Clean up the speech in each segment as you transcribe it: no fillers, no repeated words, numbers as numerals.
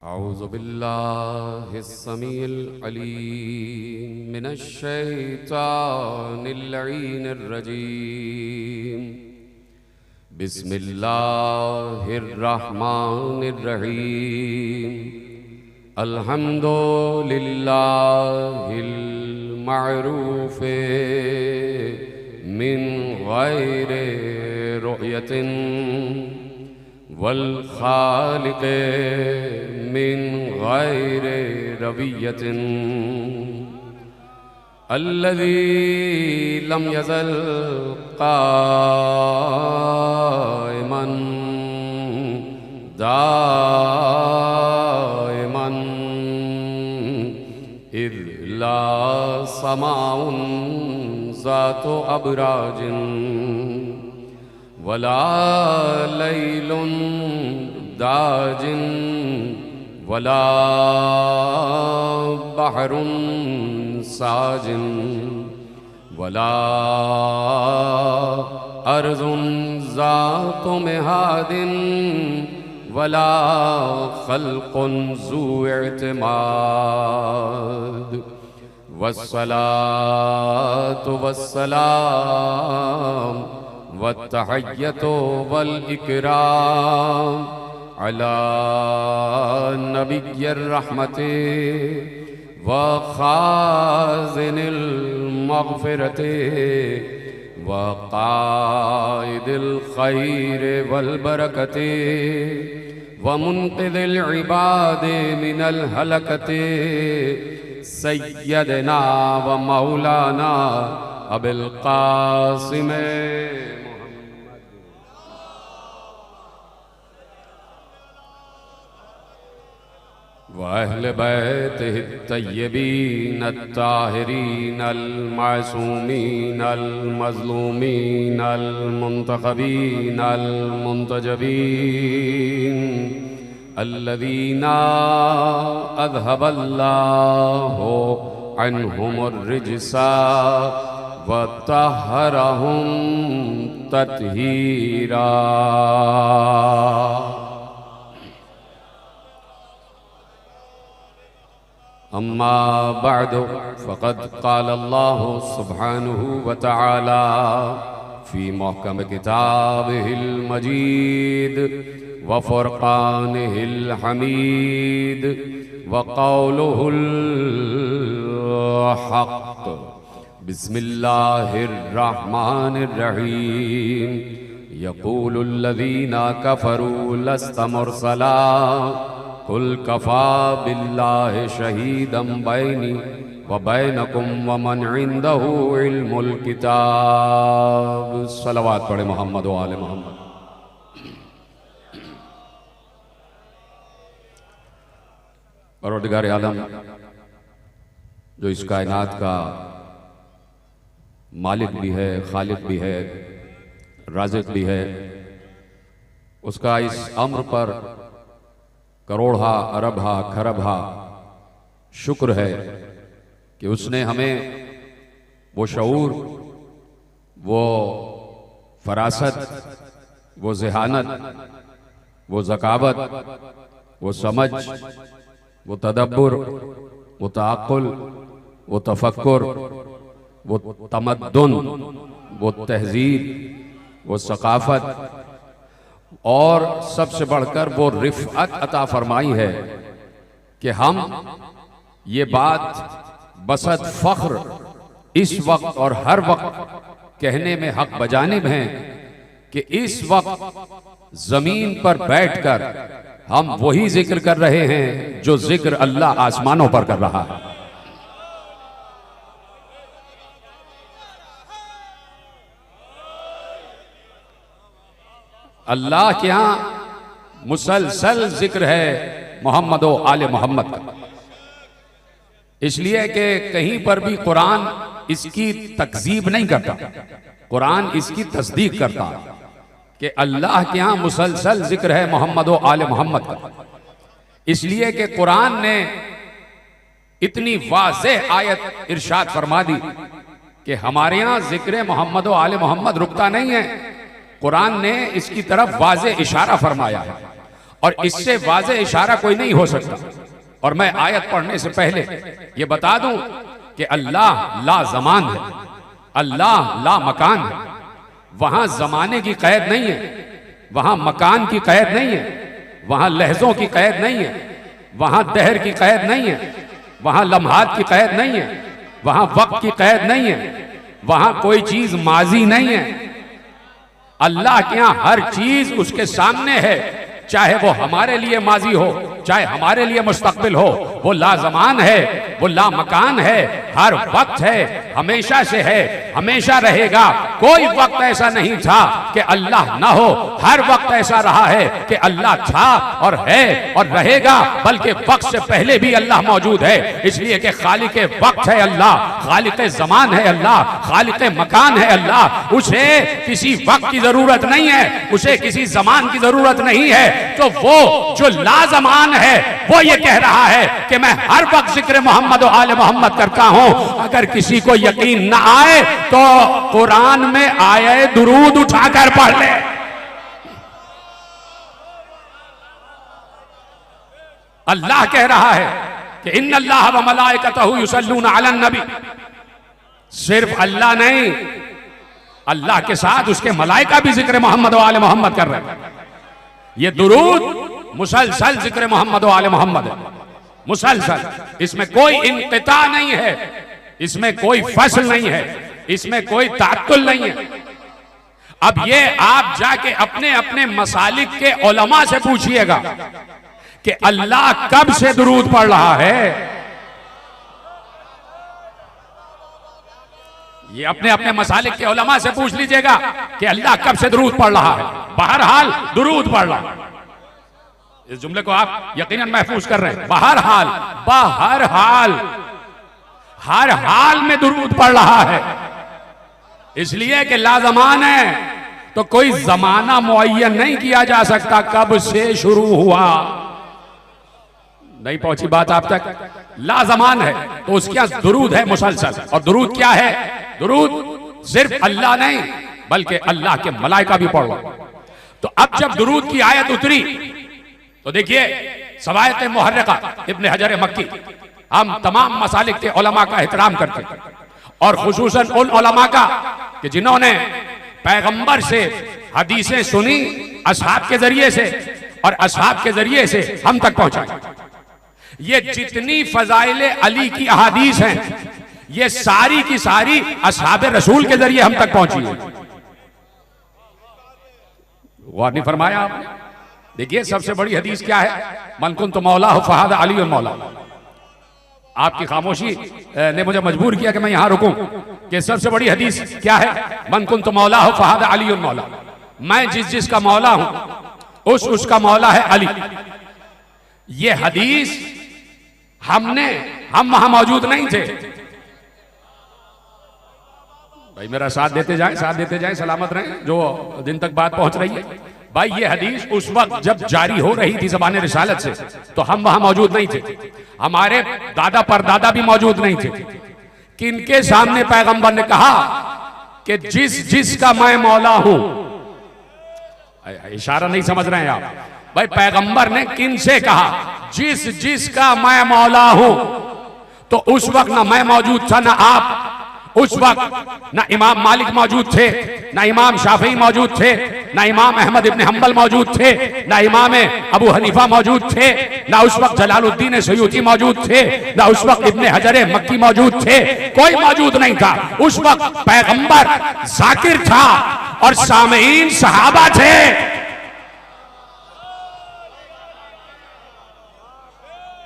औज़ु बिल्लाहिस्समीइल अलीम मिनश्शैतानिर लईनिर रजीम। बिस्मिल्लाहिर रहमानिर रहीम। अल्हम्दुलिल्लाहिल मअरूफ़े मिन गैरि रुयतिन वल खालिक़े मिन गैरि रवियतिन अल्लज़ी लम यज़ल क़ाइमन दाइमन इज़ ला समाउन ज़ातु अबराजिन वला लैलुन दाजिन वला बहरुन साजिन वला अर्ज़ुन ज़ातु मिहादिन वला खल्क़ुन ज़ू इअ्तिमाद वस्सलातु वस्सलाम वत्तहिय्यतु वल इकराम अला नबिय्यिर रहमति व खाज़िनिल मग़फ़िरति व क़ाइदिल खैरि वल बरकति व मुन्क़िज़िल इबादि मिनल हलकति सय्यदना व मौलाना अबिल क़ासिम व अहले बैतिहि तय्यबीन अत्ताहिरीन अल-मासूमीन अल-मज़लूमीन अल-मुंतखबीन अल-मुंतजबीन अल्लज़ीना अज़हबल्लाहु अन्हुमुर रिज्सा व तहहरहुम तत्हीरा। अम्मा बअदु फ़क़द क़ाल अल्लाहु सुब्हानहु व तआला फ़ी मुहकम किताबिहिल मजीद व फ़ुरक़ानिहिल हमीद व क़ौलुहुल हक़्क़। बिस्मिल्लाहिर रहमानिर रहीम। यक़ूलुल्लज़ीना कफ़रू लस्त मुरसला कुल कफ़ा बिल्लाहि शहीदम बैनी व बैनकुम व मन इंदहु इल्मुल किताब। सलवात पढ़े मोहम्मद व आले मोहम्मद। परवरदिगार आलम जो इस कायनात का मालिक भी है, खालिक भी है, राज़िक भी है, उसका इस अम्र पर करोड़ा अरबहा खरबहा शुक्र है कि उसने हमें वो शऊर, वो फरासत, वो ज़हानत, वो ज़कावत, वो समझ, वो तदब्बुर, वो ताक़ुल, वो तफ़क्कुर, वो तमद्दुन, वो तहज़ीब, वो सक़ाफ़त और सबसे बढ़कर वो रिफ़अत अता फरमाई है कि हम ये बात बसत फ़ख्र इस वक्त और हर वक्त कहने में हक बजानिब हैं कि इस वक्त ज़मीन पर बैठकर हम वही जिक्र कर रहे हैं जो जिक्र अल्लाह आसमानों पर कर रहा है। अल्लाह के यहाँ मुसलसल जिक्र है मोहम्मद व आले मोहम्मद का, इसलिए कि कहीं पर भी कुरान इसकी तकज़ीब नहीं करता, कुरान इसकी तस्दीक करता कि अल्लाह के यहाँ मुसलसल जिक्र है मोहम्मद व आले मोहम्मद का। इसलिए कि कुरान ने इतनी वाज़ेह आयत इरशाद फरमा दी कि हमारे यहाँ जिक्र मोहम्मद व आले मोहम्मद रुकता नहीं है, कुरान ने इसकी तरफ वाज़े इशारा फरमाया है। और इससे वाज़े इशारा कोई नहीं हो सकता। और मैं आयत पढ़ने से पहले ये बता दूं कि अल्लाह ला ज़मान है, अल्लाह ला मकान है। वहां जमाने की कैद नहीं है, वहां मकान की कैद नहीं है, वहां लहजों की कैद नहीं है, वहां दहर की कैद नहीं है, वहां लम्हात की कैद नहीं है, वहां वक्त की कैद नहीं है, वहां कोई चीज माजी नहीं है। अल्लाह के यहां हर चीज उसके सामने है, चाहे वो हमारे लिए माजी हो, चाहे हमारे लिए मुस्तकबिल हो। वो लाजमान है, वो लामकान है, हर वक्त है, हमेशा से है, हमेशा रहेगा। कोई वक्त ऐसा नहीं था कि अल्लाह ना हो, हर वक्त ऐसा रहा है कि अल्लाह था और है और रहेगा, बल्कि वक्त से पहले भी अल्लाह मौजूद है। इसलिए कि खालिक वक्त है अल्लाह, खालिक जमान है अल्लाह, खालिक मकान है अल्लाह। उसे किसी वक्त की जरूरत नहीं है, उसे किसी जमान की जरूरत नहीं है। तो वो जो लाजमान है वो ये कह रहा है कि मैं हर वक्त जिक्र मोहम्मद और आले मोहम्मद करता हूं। अगर किसी को यकीन ना आए तो कुरान में आए दुरूद उठाकर पढ़ ले। अल्लाह कह रहा है कि इन्नल्लाह व मलाइकतहु युसल्लूना अलन नबी। सिर्फ अल्लाह नहीं, अल्लाह के साथ उसके मलाइका भी जिक्र मोहम्मद और आले मोहम्मद कर रहे हैं। ये दुरूद मुसलसल जिक्र मोहम्मद और आले मोहम्मद है, मुसलसल। इसमें कोई इनक़िता नहीं है, इसमें कोई फसल नहीं है, इसमें कोई तात्तुल नहीं है। अब ये आप जाके अपने अपने मसालिक के उलमा से पूछिएगा कि अल्लाह कब से दुरूद पढ़ रहा है। ये अपने अपने मसालिक के उलमा से पूछ लीजिएगा कि अल्लाह कब से दुरूद पढ़ रहा है। बहरहाल दुरूद पढ़ रहा है। इस जुमले को आप यकीनन महफूज कर रहे हैं। बहरहाल, बहरहाल, हर हाल में दुरूद पढ़ रहा है। इसलिए कि लाजमान है तो कोई जमाना मुअय्यन नहीं किया जा सकता कब से शुरू हुआ। नहीं पहुंची बात आप तक? लाजमान है तो उसके यहां दुरूद है मुसलसल। और दुरूद क्या है? दुरूद सिर्फ अल्लाह नहीं बल्कि अल्लाह के मलाइका भी पढ़ लो। तो अब जब दुरूद की आयत उतरी तो देखिए सवायत मुहर्रिका इब्न हजर मक्की, हम तमाम मसालिक के उलमा का एहतराम करते हैं और खुसूसन उन उलमा का कि जिन्होंने पैगंबर से हदीसें सुनी असहाब के जरिए से और असहाब के जरिए से हम तक पहुंचाई। ये जितनी फजाइल अली की अहादीस हैं ये सारी की सारी असहाब रसूल के जरिए हम तक पहुंची है। वाह नहीं फरमाया आपने? देखिए सबसे बड़ी हदीस क्या है? मन कुन तो मौला हो फहाद अली और मौला। आपकी खामोशी ने मुझे मजबूर किया कि मैं यहां रुकूं कि सबसे बड़ी हदीस क्या है? मन कुन तो मौला हो फहाद अली और मौला। मैं जिस जिसका मौला हूं उसका मौला है अली। ये हदीस हम वहां मौजूद नहीं थे। भाई मेरा साथ देते जाएं, सलामत रहें जो दिन तक बात पहुंच रही है। भाई ये हदीस उस वक्त जब जारी हो रही थी ज़बान रिसालत से तो हम वहां मौजूद नहीं थे, हमारे दादा परदादा भी मौजूद नहीं थे। किनके सामने पैगंबर ने कहा कि जिस जिसका मैं मौला हूं? इशारा नहीं समझ रहे हैं आप? भाई पैगंबर ने किन से कहा जिस जिसका मैं मौला हूं? तो उस वक्त ना मैं मौजूद था ना आप, उस वक्त ना इमाम मालिक मौजूद थे, ना इमाम शाफी मौजूद थे, ना इमाम अहमद इब्न हंबल मौजूद थे, ना इमाम अबू हनीफा मौजूद थे, ना उस वक्त जलालुद्दीन सयूती मौजूद थे, ना उस वक्त इब्न हजर मक्की मौजूद थे। कोई मौजूद नहीं था। उस वक्त पैगंबर जाकिर था और सामीन सहाबा थे।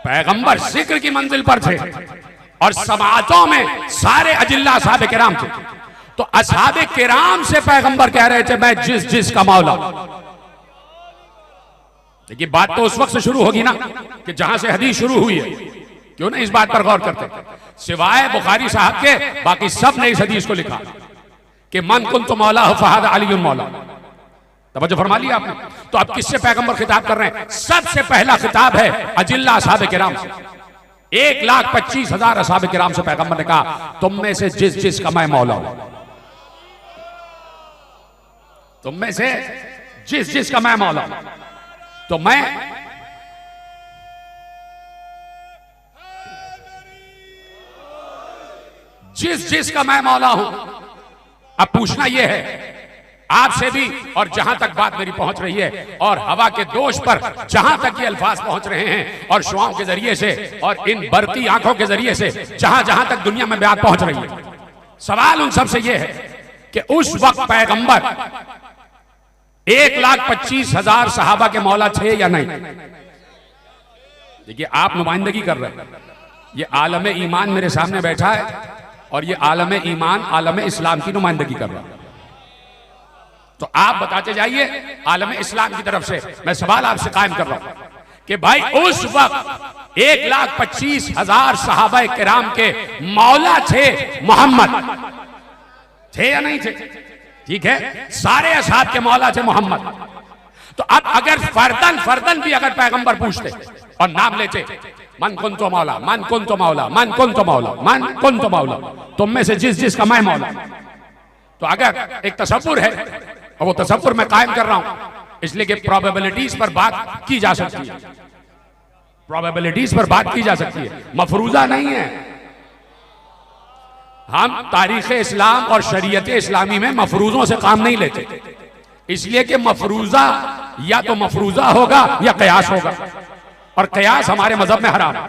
पैगंबर जिक्र की मंजिल पर थे और समातों में सारे अजिल्ला असहाबे किराम थे। तो असहाबे किराम से पैगंबर कह रहे थे मैं जिस जिसका मौला। देखिए बात तो उस वक्त से शुरू होगी ना कि जहां से हदीस शुरू हुई है। क्यों ना इस बात पर गौर करते? सिवाय बुखारी साहब के बाकी सब ने इस हदीस को लिखा कि मन कुन तो मौला हो फहाद अली मौला। तवज्जो फरमा लिया आपने? तो अब किससे पैगंबर खिताब कर रहे हैं? सबसे पहला खिताब है अजिल्ला असहाबे किराम से। 1,25,000 असहाबे किराम से पैगंबर ने कहा तुम में से जिस जिसका मैं मौला हूं, तुम में से जिस जिसका मैं मौला हूं। तो मैं जिस का मैं मौला हूं, अब पूछना यह है आपसे भी, और जहां तक बात मेरी पहुंच रही है, और हवा के दोष पर जहां तक ये अल्फाज पहुंच रहे हैं, और शुआओं के जरिए से और इन बरती आंखों के जरिए से जहां जहां तक दुनिया में बात पहुंच रही है, सवाल उन सबसे यह है कि उस वक्त पैगंबर 1,25,000 सहाबा के मौला थे या नहीं? देखिए, आप नुमाइंदगी कर रहे हैं, ये आलम ईमान मेरे सामने बैठा है और ये आलम ईमान आलम इस्लाम की नुमाइंदगी कर रहा है। तो आप बताते जाइए आलम इस्लाम की तरफ से, मैं सवाल आपसे कायम कर रहा हूं कि भाई उस वक्त 1,25,000 सहाबा किराम के मौला थे मोहम्मद, थे या नहीं थे? ठीक है, सारे असहाब के मौला थे मोहम्मद। तो अब अगर फर्दन भी अगर पैगंबर पूछते और नाम लेते, मन कुन तो मौला, मन कुन तो मौला, मन कुन तो मौला, मन कुन तो मौला, तुम में से जिस का मैं मौला, तो अगर एक तसव्वुर है और वो तसव्वुर मैं कायम कर रहा हूं, इसलिए कि प्रोबेबिलिटीज पर बात की जा सकती है, प्रोबेबिलिटीज पर बात की जा सकती है, मफरूजा नहीं है। हम तारीख इस्लाम और शरीयत इस्लामी में मफरूजों से काम नहीं लेते, इसलिए कि मफरूजा या तो मफरूजा होगा या कयास होगा, और कयास हमारे मजहब में हराम है।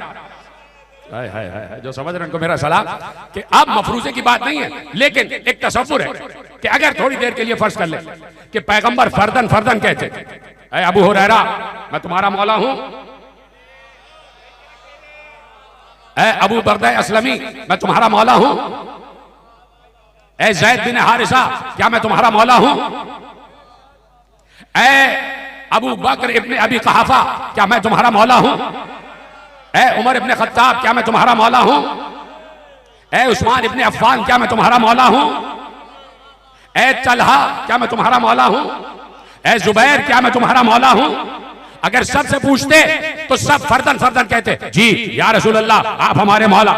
जो समझ रहे हैं उनको मेरा सलाम कि अब मफरूजे की बात नहीं है, लेकिन एक तसव्वुर है कि अगर थोड़ी देर के लिए फर्ज कर ले कि पैगंबर फर्दन कहते, ऐ अबू हुरैरा मैं तुम्हारा मौला हूं, ऐ अबू बरदा असलमी मैं तुम्हारा मौला हूं, ऐ ज़ैद बिन हारिसा क्या मैं तुम्हारा मौला हूं, ऐ अबू बकर इब्ने अबी कहाफा क्या मैं तुम्हारा मौला हूं, ऐ उमर इब्ने खत्ताब क्या मैं तुम्हारा मौला हूं, ऐ उस्मान इब्ने अफ़्फ़ान क्या मैं तुम्हारा मौला हूं, ऐ तलहा क्या मैं तुम्हारा मौला हूं, ऐ जुबैर क्या मैं तुम्हारा मौला हूं? अगर सबसे पूछते तो सब फर्दन कहते जी या रसूल अल्लाह आप हमारे मौला,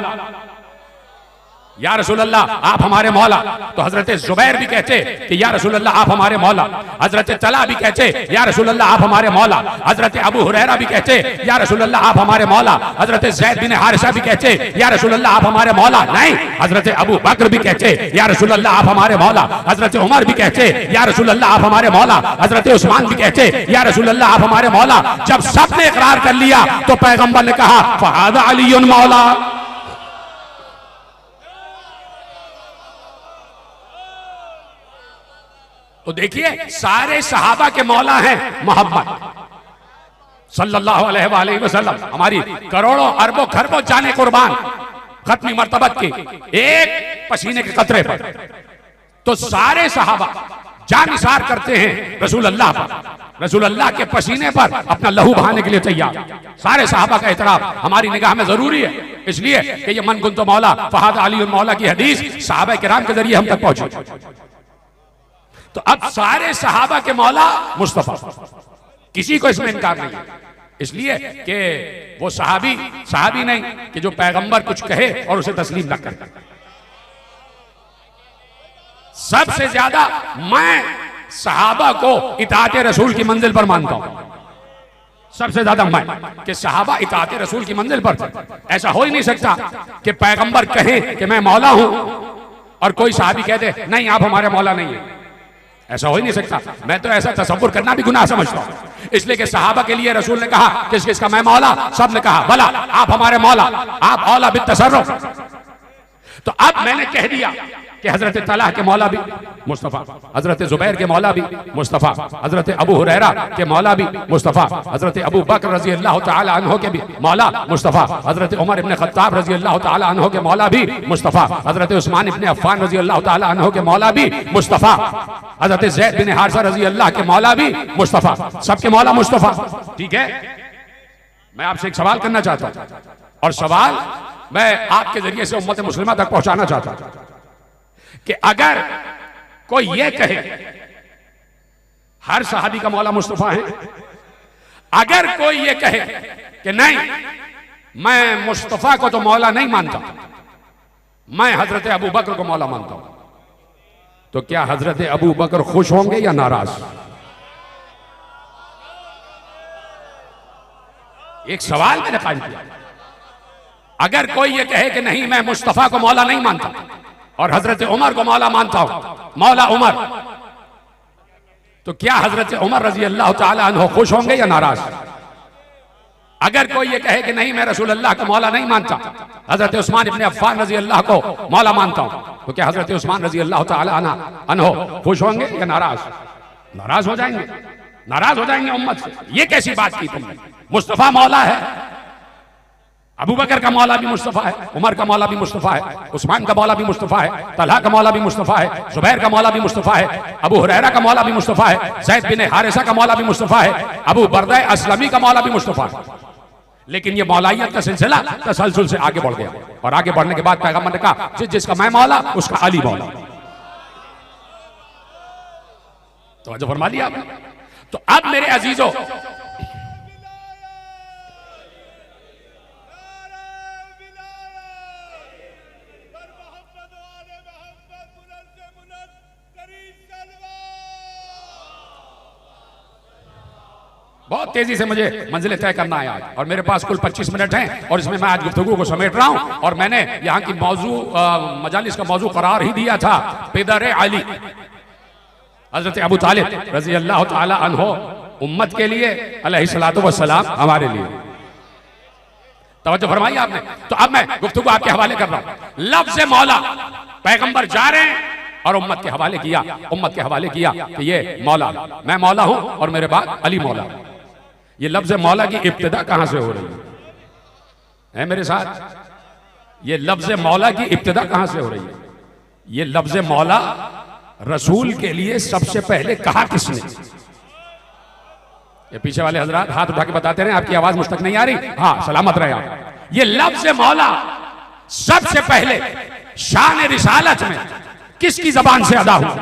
या रसूल अल्लाह आप हमारे मौला। तो हजरत जुबैर भी कहते कि या रसूल अल्लाह आप हमारे मौला, हजरत तला भी कहते या रसूल अल्लाह आप हमारे मौला, हजरत अबू हुरैरा भी कहते या रसूल अल्लाह आप हमारे मौला, हजरत ज़ैद बिन हारिसा भी कहते या रसूल अल्लाह आप हमारे मौला, नहीं हजरत अबू बकर भी कहते या रसूल अल्लाह आप हमारे मौला, हजरत उमर भी कहते या रसूल अल्लाह आप हमारे मौला, हजरत उस्मान भी कहते या रसूल अल्लाह आप हमारे मौला। जब सबने इकरार कर लिया तो पैगंबर ने कहा फहादा अलीयुन मौला। तो देखिए सारे सहाबा के मौला हैं मोहम्मद सल्लल्लाहु अलैहि वसल्लम, हमारी करोड़ों अरबों खरबों जाने कुर्बान खत्मी मर्तबत की एक पसीने के कतरे पर। तो सारे सहाबा जान निसार करते हैं रसूल अल्लाह पर, रसूल अल्लाह के पसीने पर अपना लहू बहाने के लिए तैयार। सारे सहाबा का एतराफ हमारी निगाह में जरूरी है, इसलिए कि ये मन कुंतो मौला फहाद अली मौला की हदीस सहाबा किराम के जरिए हम तक पहुंची। तो अब सारे सहाबा के मौला मुस्तफा, किसी को इसमें इनकार नहीं है, इसलिए कि वो सहाबी नहीं कि जो पैगंबर कुछ कहे और उसे तस्लीम न करे। सबसे ज्यादा मैं सहाबा को इताअत रसूल की मंजिल पर मानता हूं, सबसे ज्यादा मैं कि सहाबा इताअत रसूल की मंजिल पर थे। ऐसा हो ही नहीं सकता कि पैगंबर कहे कि मैं मौला हूं और कोई सहाबी कह दे नहीं आप हमारे मौला नहीं है, ऐसा हो ही नहीं सकता। मैं तो ऐसा तसव्वुर करना भी गुनाह समझता हूं, इसलिए कि सहाबा के लिए रसूल ने कहा किसका मैं मौला, सब ने कहा भला आप हमारे मौला, आप औला बित तसर्रुफ। तो अब मैंने कह दिया कि हजरत तलहा के मौला भी मुस्तफा, हजरत जुबैर के मौला भी मुस्तफा, हजरत अबू हुरैरा के मौला भी मुस्तफा, हजरत अबू बकर रजी अल्लाह तआला अन्हु के भी मौला मुस्तफा, हजरत उमर इब्ने खत्ताब रजी अल्लाह तआला अन्हु के मौला भी मुस्तफा, हजरत उस्मान इब्ने अफ़्फ़ान रजी अल्लाह तआला अन्हु के मौला भी मुस्तफा, हजरत ज़ैद बिन हारिसा रजी अल्लाह के मौला भी मुस्तफा, सबके मौला मुस्तफा। ठीक है, मैं आपसे एक सवाल करना चाहता हूं और सवाल मैं आपके जरिए से उम्मत मुस्लिमा तक पहुंचाना चाहता हूं कि अगर कोई ये कहे हर सहाबी का मौला मुस्तफा है, अगर कोई ये कहे कि नहीं मैं मुस्तफा को तो मौला नहीं मानता, मैं हजरत अबू बकर को मौला मानता हूं, तो क्या हजरत अबू बकर खुश होंगे या नाराज? एक सवाल मैंने कायम किया। अगर कोई ये कहे कि नहीं मैं मुस्तफा को मौला नहीं मानता और हजरत उमर को मौला मानता हूं, मौला उमर, तो क्या हजरत उमर रजी अल्लाह ताला अन्हु खुश होंगे या नाराज? अगर कोई ये कहे कि नहीं मैं रसूल अल्लाह को मौला नहीं मानता, हजरत उस्मान इब्ने अफ़्फ़ान रजी अल्लाह को मौला मानता हूं, तो क्या हजरत उस्मान रजी अल्लाह ताला अन्हु खुश होंगे या नाराज? नाराज हो जाएंगे, नाराज हो जाएंगे उम्मत से। ये कैसी बात की तुमने? मुस्तफा मौला है, अबू बकर का मौला भी मुस्तफा है, उमर का मौला भी मुस्तफा है, उस्मान का मौला भी मुस्तफा है, तलहा का मौला भी मुस्तफा है, जुबैर का मौला भी मुस्तफा है, अबू हुरैरा का मौला भी मुस्तफा है, ज़ैद बिन हारिसा का मौला भी मुस्तफा है, अबू बरदा अस्लमी का मौला भी मुस्तफा है। लेकिन ये मौलाइयत का सिलसिला तसलसल से आगे बढ़ गया और आगे बढ़ने के बाद पैगंबर ने कहा जिसका मैं मौला उसका अली मौला। तो जो फरमा लिया आपने। तो अब मेरे अजीजों, बहुत तेजी से मुझे मंजिल तय करना है आज, और मेरे पास कुल 25 मिनट हैं और इसमें मैं आज गुफ्तगू को समेट रहा हूं। और मैंने यहाँ की मौजू मजालिस का मौजू करार ही दिया था पिदर अली हजरत अबू तालिब रजी अल्लाह ताला अन्हो, उम्मत के लिए अलैहिस्सलातु वस्सलाम, हमारे लिए। तवज्जो फरमाई आपने। तो अब मैं गुफ्तगू आपके हवाले कर रहा हूं। लफ्ज़ मौला पैगंबर जा रहे हैं और उम्मत के हवाले किया, उम्मत के हवाले किया कि ये मौला, मैं मौला हूं और मेरे बाद अली मौला। ये लफ्ज़ मौला की इब्तिदा कहां से हो रही है मेरे साथ? ये लफ्ज़ मौला की इब्तिदा कहां से हो रही है? ये लफ्ज़ मौला रसूल के लिए सबसे पहले कहा किसने? ये पीछे वाले हजरात हाथ उठा के बताते रहे, आपकी आवाज मुझ तक नहीं आ रही? हाँ, सलामत रहे आप। ये लफ्ज़ मौला सबसे पहले शान रिसालत में किसकी जबान से अदा हुआ?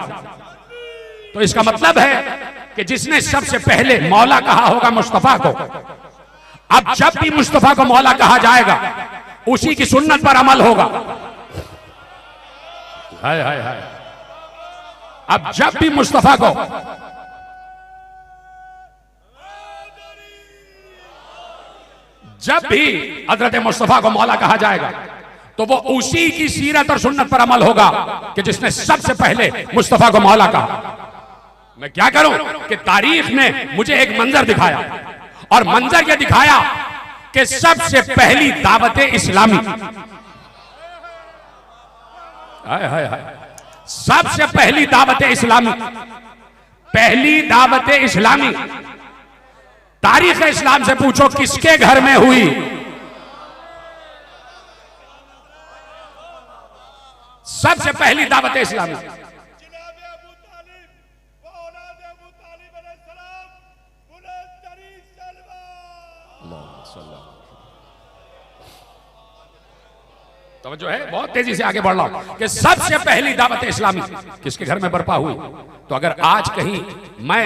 तो इसका मतलब है कि जिसने सबसे पहले मौला कहा होगा मुस्तफा को, अब जब भी मुस्तफा को मौला कहा जाएगा उसी की सुन्नत पर अमल होगा। हाय हाय हाय। अब जब भी मुस्तफा को जब भी हजरत मुस्तफा को मौला कहा जाएगा तो वो उसी की सीरत और सुन्नत पर अमल होगा कि जिसने सबसे पहले मुस्तफा को मौला कहा। मैं क्या करूं कि तारीख ने मुझे एक मंजर दिखाया, और मंजर यह दिखाया कि सबसे पहली दावत इस्लामी, हाय हाय हाय, सबसे पहली दावत इस्लामी, पहली दावत इस्लामी तारीख इस्लाम से पूछो किसके घर में हुई? सबसे पहली दावत इस्लामी तो जो है बहुत तेजी से आगे बढ़ रहा हूं कि सबसे पहली दावत इस्लामी किसके घर में बर्पा हुई। तो अगर आज कहीं मैं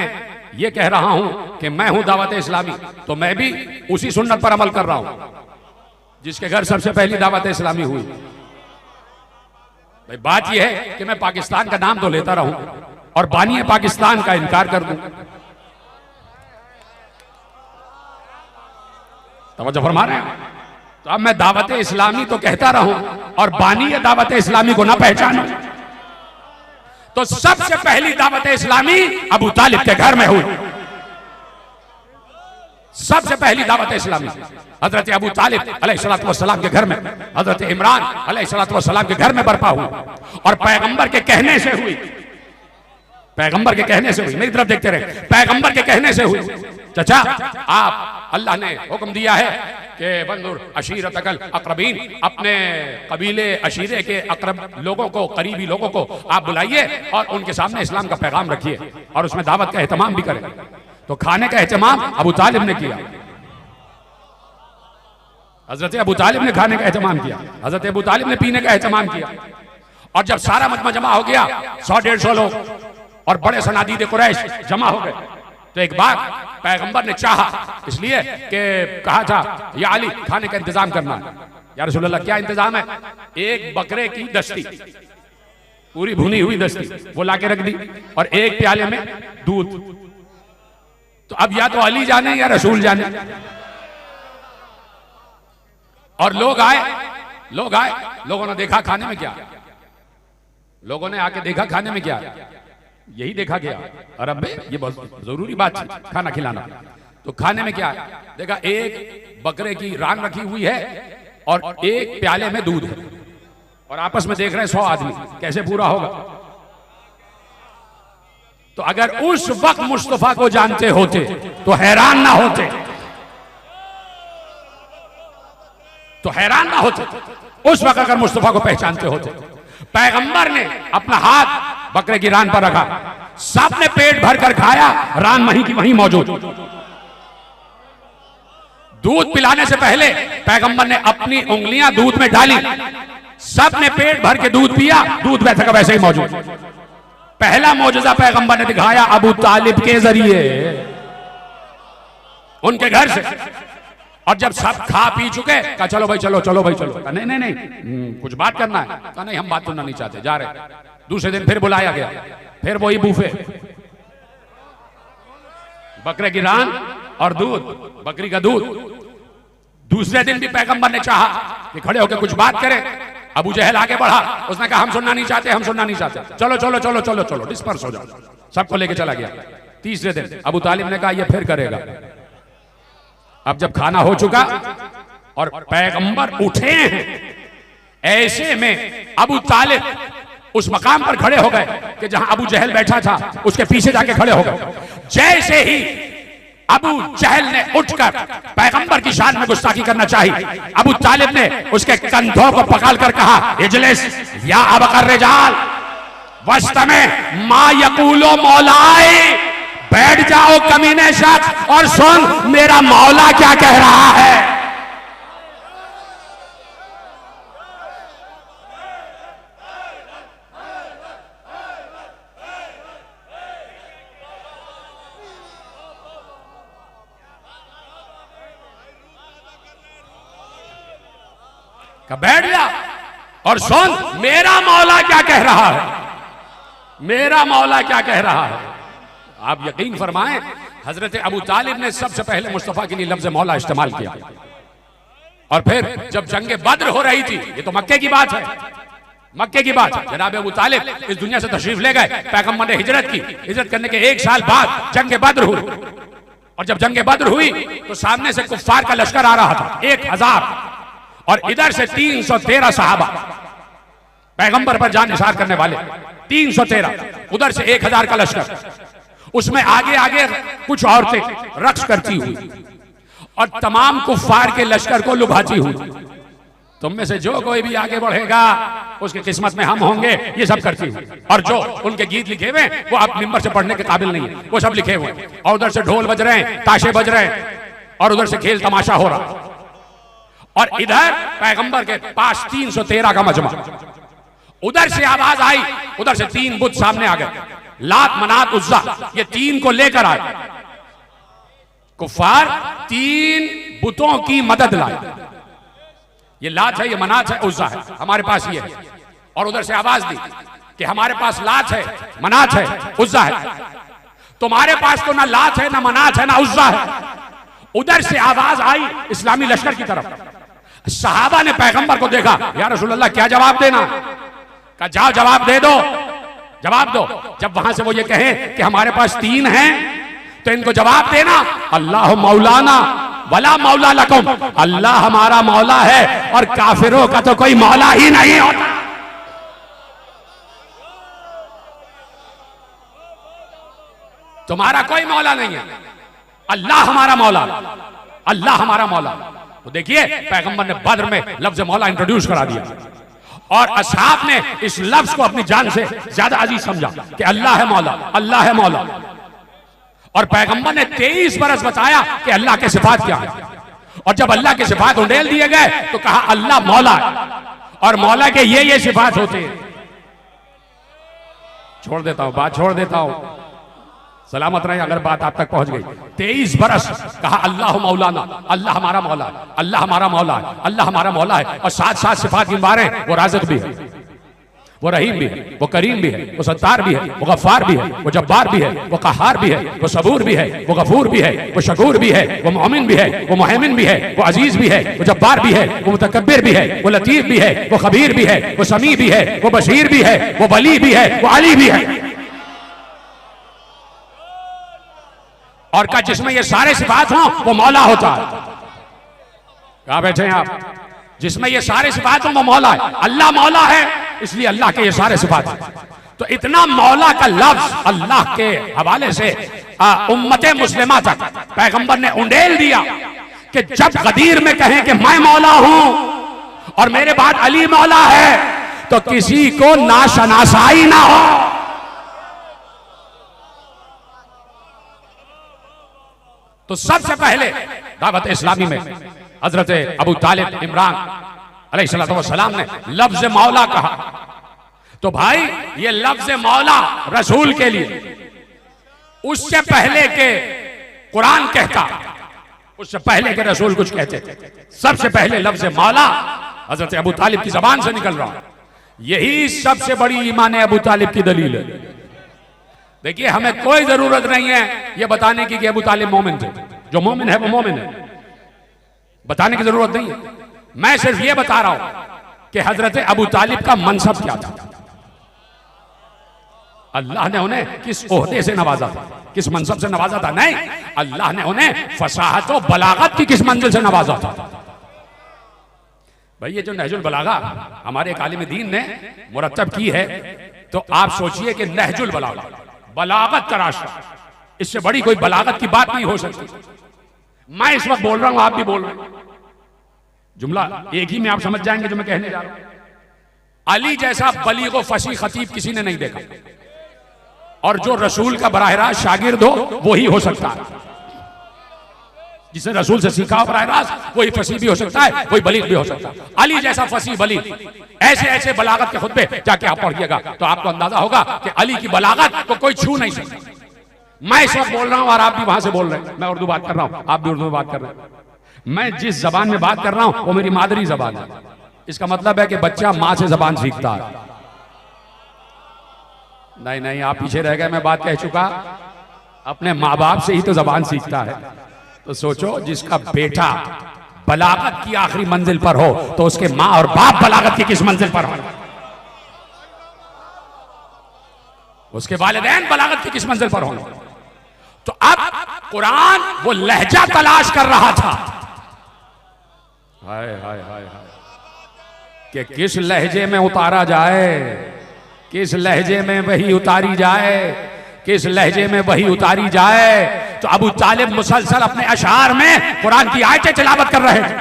ये कह रहा हूं कि मैं हूं दावत इस्लामी, तो मैं भी उसी सुन्नत पर अमल कर रहा हूं जिसके घर सबसे पहली दावत इस्लामी हुई। भाई बात यह है कि मैं पाकिस्तान का नाम तो लेता रहूं और बानी पाकिस्तान का इनकार कर दूं। तवज्जो फरमा रहे हैं? तो अब मैं दावत इस्लामी तो कहता रहूं और बानी दावत इस्लामी को ना पहचानूं। तो सबसे पहली दावत इस्लामी अबू तालिब के घर में हुई। सबसे पहली दावत इस्लामी हजरत अबू तालिब अलैहिस्सलातु वस्सलाम के घर में, हजरत इमरान अलैहिस्सलातु वस्सलाम के घर में बर्पा हुई और पैगंबर के कहने से हुई। पैगंबर के कहने से हुई। मेरी तरफ देखते रहे। पैगंबर के कहने से हुई। चाचा, आप अल्लाह ने हुक्म दिया है कि वंजुर अशीरतकल अक़रबीन, अपने कबीले अशीरे के अक़रब लोगों को, करीबी लोगों को आप बुलाइए और उनके सामने इस्लाम का पैगाम रखिए और उसमें दावत का एहतमाम भी करें। तो खाने का एहतमाम अबू तालिब ने किया। हजरत अबू तालिब ने खाने का एहतमाम किया, हजरत अबू तालिब ने पीने का एहतमाम किया। और जब सारा मजमा जमा हो गया, 100-150 लोग और बड़े सनादीद कुरैश जमा हो गए, तो एक बार पैगंबर ने चाहा, इसलिए कि कहा था या अली खाने का इंतजाम करना। या रसूल अल्लाह क्या इंतजाम है? एक बकरे की दस्ती, पूरी भुनी हुई दस्ती वो लाके रख दी और एक प्याले में दूध। तो अब या तो अली जाने या रसूल जाने। और लोग आए, लोगों ने देखा खाने में क्या, लोगों ने आके देखा खाने में क्या, यही देखा गया। और अब ये बहुत जरूरी बात थी, खाना खिलाना। तो खाने में क्या देखा, एक बकरे की रान रखी हुई है और एक प्याले में दूध है, और आपस में देख रहे हैं 100 आदमी, कैसे पूरा होगा। तो अगर उस वक्त मुस्तफा को जानते होते तो हैरान ना होते, तो हैरान ना होते। उस वक्त अगर मुस्तफा को पहचानते होते। पैगंबर ने अपना हाथ बकरे की रान पर रखा, सबने पेट भर कर खाया, रान वहीं की वहीं मौजूद। दूध पिलाने से पहले पैगंबर ने अपनी उंगलियां दूध में डाली, सबने पेट भर के दूध पिया, दूध वैसे का वैसे ही मौजूद। पहला मौजूदा पैगंबर ने दिखाया अबू तालिब के जरिए, उनके घर से। और जब सब खा पी चुके, कहा चलो भाई चलो, चलो भाई चलो। नहीं नहीं नहीं, कुछ बात करना है। कहा नहीं, हम बात सुनना नहीं चाहते, जा रहे। दूसरे दिन फिर बुलाया गया, फिर वही बूफे, बकरे की रान और दूध, बकरी का दूध। दूसरे दिन भी पैगंबर ने चाहा कि खड़े होकर कुछ बात करें। अबू जहल आगे बढ़ा, उसने कहा हम सुनना नहीं चाहते, हम सुनना नहीं चाहते, चलो चलो चलो चलो चलो, डिस्पर्स हो जाओ। सबको लेके चला गया। तीसरे दिन अबू तालिब ने कहा ये फिर करेगा। अब जब खाना हो चुका और पैगंबर उठे हैं, ऐसे में अबू तालिब उस मकाम पर खड़े हो गए कि जहां अबू जहल बैठा था, उसके पीछे जाके खड़े हो गए। जैसे ही अबू जहल ने उठकर पैगंबर की शान में गुस्ताखी करना चाहिए, अबू तालिब ने उसके कंधों को पकड़कर कहा इजलिस या अबकर रिजाल वस्त में मा यकूलो मौलाए, बैठ जाओ कमीने शख्स और सुन मेरा मौला क्या कह रहा है। बैठ जा और सुन मेरा मौला क्या कह रहा है, मेरा मौला क्या कह रहा है। आप यकीन फरमाएं, हजरत अबू तालिब ने सबसे पहले मुस्तफा के लिए लफ्ज मौला इस्तेमाल किया। और फिर जब जंग बद्र हो रही थी, ये तो मक्के की बात है, मक्के की बात है। जनाब अबू तालिब इस दुनिया से तशरीफ ले गए, पैगंबर ने हिजरत की। हिजरत करने के 1 साल बाद जंग बद्र हुई। और जब जंग बद्र हुई तो सामने से कुफ्फार का लश्कर आ रहा था 1000, और इधर से 313 सहाबा, पैगंबर पर जान निसार करने वाले 313, उधर से 1000 का लश्कर। उसमें आगे आगे कुछ औरतें रक्स करती हुई और तमाम कुफ्फार के लश्कर को लुभाती हुई। तुम में से जो कोई भी आगे बढ़ेगा उसकी किस्मत में हम होंगे, ये सब करती हुई। और जो उनके गीत लिखे हुए वो आप मिंबर से पढ़ने के काबिल नहीं है, वो सब लिखे हुए। और उधर से ढोल बज रहे हैं, ताशे बज रहे हैं, और उधर से खेल तमाशा हो रहा। और इधर पैगंबर के पास 313 का मजमा। उधर से आवाज आई, उधर से 3 बुत सामने आ गए, लात मनात उज्जा, ये 3 को लेकर आए। कुफ्फार 3 बुतों की मदद लाए। ये लात है, ये मनात है, उज्जा है, हमारे पास ये है। और उधर से आवाज दी कि हमारे पास लात है, मनात है, उज्जा है, तुम्हारे पास तो ना लात है, ना मनात है, ना उज्जा है। उधर से आवाज आई इस्लामी लश्कर की तरफ। सहाबा ने पैगंबर को देखा, या रसूल अल्लाह क्या जवाब देना। कहा जाओ जवाब दे दो, जवाब दो। जब वहां से वो ये कहें कि हमारे पास 3 हैं तो इनको जवाब देना अल्लाह मौलाना वला मौला लकुम, अल्लाह हमारा मौला है और काफिरों का तो कोई मौला ही नहीं होता। तुम्हारा कोई मौला नहीं है, अल्लाह हमारा मौला, अल्लाह हमारा मौला। तो देखिए पैगंबर ने बद्र में लफ्ज मौला इंट्रोड्यूस करा दिया, और असहाब ने इस लफ्ज को अपनी जान से ज्यादा अजीज समझा कि अल्लाह है मौला, अल्लाह है मौला। और पैगंबर ने 23 बरस बताया कि अल्लाह के सिफात क्या है। और जब अल्लाह के सिफात उंडेल दिए गए तो कहा अल्लाह मौला है और मौला के ये सिफात होते हैं। छोड़ देता हूं, बात छोड़ देता हूं, सलामत रहे अगर बात आप तक पहुंच गई। 23 बरस कहा अल्लाह मौलाना, अल्लाह हमारा मौला है, अल्लाह हमारा मौला है, अल्लाह हमारा मौला है। और साथ साथ सिफात गिनवा रहे हैं, वो राज़िक भी है, वो रहीम भी है, वो करीम भी है, वो सत्तार भी है, वो गफ्फार भी है, वो जब्बार भी है, वो कहार भी है, वो सबूर भी है, वो गफूर भी है, वो शकूर भी है, वो मोमिन भी है, वो मुहैमिन भी है, वो अजीज भी है, वो जब्बार भी है, वो मुतकब्बिर भी है, वो लतीफ भी है, वो खबीर भी है, वो समी भी है, वो बशीर भी है, वो वली भी है, वो अली भी है। और का जिसमें ये सारे सिफात हों वो मौला होता है। कहां बैठे हैं आप? जिसमें ये सारे सिफात हों वो मौला है। अल्लाह मौला है, इसलिए अल्लाह के ये सारे सिफात हैं। तो इतना मौला का लफ्ज अल्लाह के हवाले से उम्मते मुस्लिमा तक पैगंबर ने उंडेल दिया कि जब गदीर में कहें कि मैं मौला हूं और मेरे बाद अली मौला है तो किसी को नाशनासाई ना हो। तो सबसे पहले दावत इस्लामी में हजरत अबू तालिब इमरान अलैहिस्सलाम ने लफ्ज मौला कहा। तो भाई ये लफ्ज मौला रसूल के लिए उससे पहले के कुरान कहता, उससे पहले के रसूल कुछ कहते थे। सबसे पहले लफ्ज मौला हजरत अबू तालिब की जबान से निकल रहा। यही सबसे बड़ी ईमान अबू तालिब की दलील है। देखिए हमें कोई जरूरत नहीं है यह बताने की कि अबू तालिब मोमिन थे। जो मोमिन है वो मोमिन है, बताने की जरूरत नहीं है। मैं सिर्फ यह बता रहा हूं कि हजरत अबू तालिब का मनसब क्या था, अल्लाह ने उन्हें किस ओहदे से नवाजा था, किस मनसब से नवाजा था। नहीं, अल्लाह ने उन्हें फसाहत और बलागत की किस मंजिल से नवाजा था। भाई ये जो नहजुल बलागा हमारे एक आलिम दीन ने मुरत्तब की है, तो आप सोचिए कि नहजुल बलागा बलागत का रास्ता, इससे बड़ी कोई बलागत की बात नहीं हो सकती। मैं इस वक्त बोल रहा हूं, आप भी बोल रहे हैं, जुमला एक ही में आप समझ जाएंगे जो मैं कहने जा रहा हूं। अली जैसा बलीग व फसी खतीब किसी ने नहीं देखा, और जो रसूल का बराह रास्त शागिर्द हो वही हो सकता है। जिसने रसूल से सीखा बराह रास्त वही फसी भी हो सकता है, वही बलीग भी हो सकता है। अली जैसा फसी बलीग ऐसे ऐसे बलागत के खुतबे जाके आप पढ़िएगा तो आपको अंदाजा होगा कि अली की बलागत को कोई छू नहीं सकता। मैं इस वक्त बोल रहा हूं और आप भी वहां से बोल रहे हैं, मैं उर्दू बात कर रहा हूं, आप भी उर्दू में बात कर रहे हैं। मैं जिस जबान में बात कर रहा हूं वो मेरी मादरी जबान है। इसका मतलब है कि बच्चा मां से जबान सीखता है। नहीं नहीं, आप पीछे रह गए, मैं बात कह चुका, अपने माँ बाप से ही तो जबान सीखता है। तो सोचो जिसका बेटा बलागत की आखिरी मंजिल पर हो तो उसके माँ और बाप बलागत की किस मंजिल पर हो, उसके वालिदैन बलागत की किस मंजिल पर हो। तो अब कुरान वो लहजा तलाश कर रहा था, हाय हाय हाय हाय, कि किस लहजे में उतारा जाए, किस लहजे में वही उतारी जाए, किस लहजे में वही उतारी जाए। तो अबू तालिब मुसलसल अपने अशार में कुरान की आयतें तिलावत कर रहे थे।